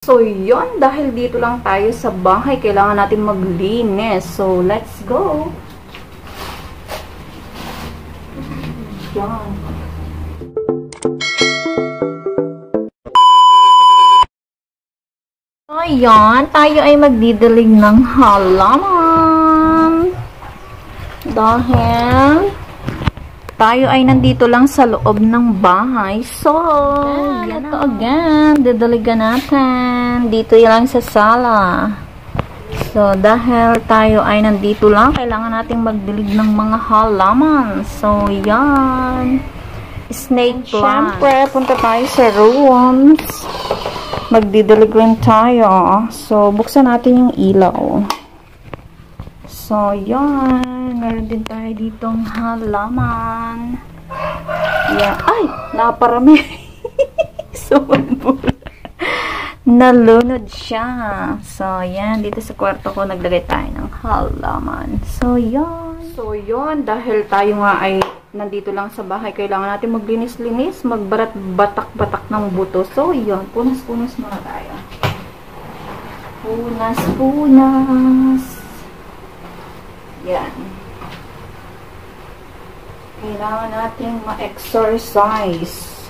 So, yun. Dahil dito lang tayo sa bahay, kailangan natin maglinis. So, let's go! Yan. So, yan. Tayo ay magdidilig ng halaman. Dahil tayo ay nandito lang sa loob ng bahay. So, yan ito again. Didiligan natin. Dito lang sa sala. So, dahil tayo ay nandito lang, kailangan nating magdilig ng mga halaman. So, yan. Snake plant. Siyempre, punta tayo sa rooms. Magdidilig rin tayo. So, buksan natin yung ilaw. So, yan. Meron din tayo ditong halaman. Yan. Ay! Naparami. So, nalunod siya. So, yan. Dito sa kwarto ko, naglagay tayo ng halaman. So, yan. So, yun. Dahil tayo nga ay nandito lang sa bahay, kailangan natin maglinis-linis, magbarat-batak-batak ng buto. So, yun. Punas-punas muna tayo. Punas-punas. Yan. Kailangan natin ma-exercise.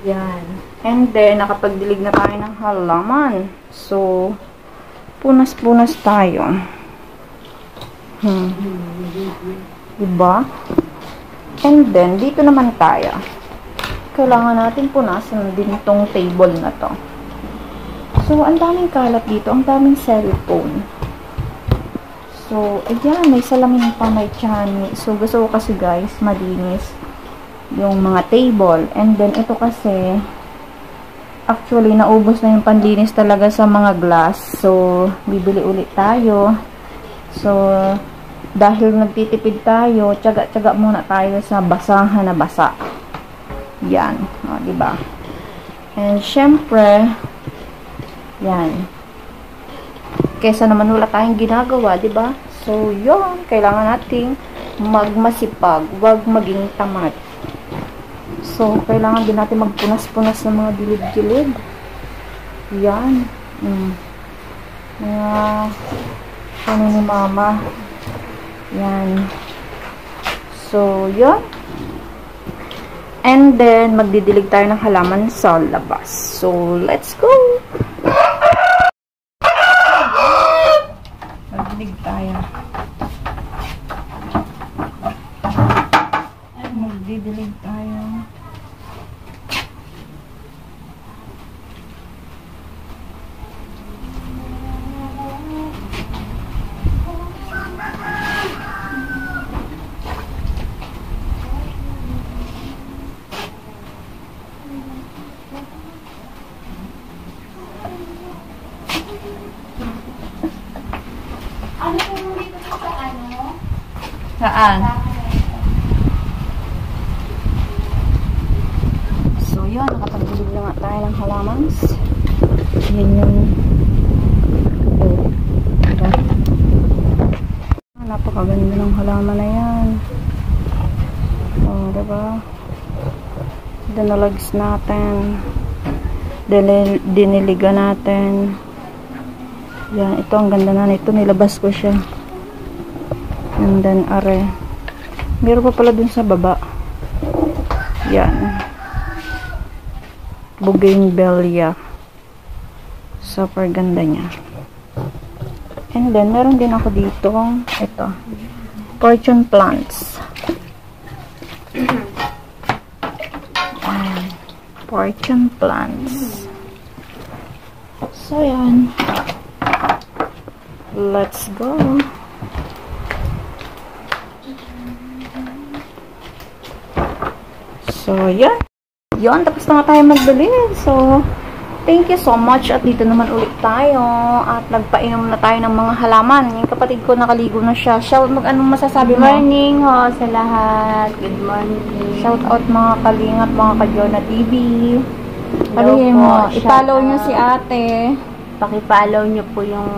Yan. And then, nakapagdilig na tayo ng halaman. So, punas-punas tayo. Diba? And then, dito naman tayo. Kailangan natin punasan din itong table na to. So, ang daming kalat dito. Ang daming cellphone. So, ayan, may salamin pa, may tiyan. So, gusto ko kasi guys, malinis yung mga table. And then, ito kasi, actually, naubos na yung panlinis talaga sa mga glass. So, bibili ulit tayo. So, dahil nagtitipid tayo, tiyaga-tiyaga muna tayo sa basahan na basa. Yan. O, diba? And, syempre, yan. Kesa naman wala tayong ginagawa, diba? So, yun. Kailangan nating magmasipag. Huwag maging tamad. So, kailangan din natin magpunas-punas ng mga gilid-gilid. Yan. Mga ano ni mama. Yan. So, yun. And then, magdidilig tayo ng halaman sa labas. So, let's go! Magdidilig tayo. Magdidilig tayo. Ano po dito sa ano? Saan? So, yun. Nakapagdilig na nga tayo ng halamans. Yan yung ito. Napakaganda ng halaman na yan. O, diba? Dinalags natin. Diniligan natin. Yan, ito ang ganda na nito. Nilabas ko siya. And then, are. Meron pa pala dun sa baba. Yan. Bougainvillea. Super ganda niya. And then, meron din ako dito. Ito. Fortune plants. Fortune plants. So, yan. Let's go. So, yan. Yun, tapos na nga tayo magbili. So, thank you so much. At dito naman ulit tayo. At nagpainom na tayo ng mga halaman. Yung kapatid ko nakaligo na siya. Shout, anong masasabi mo? Good morning ho sa lahat. Good morning. Shout out mga kalingap, mga ka-Jonah TV. Hello po. I-follow nyo si ate. Paki-follow nyo po yung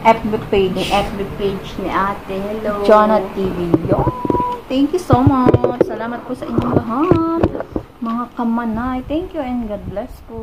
FB page. FB page ni ate. Hello. Jonah TV. Yo. Thank you so much. Salamat po sa inyong lahat. Mga kamanay. Thank you and God bless po.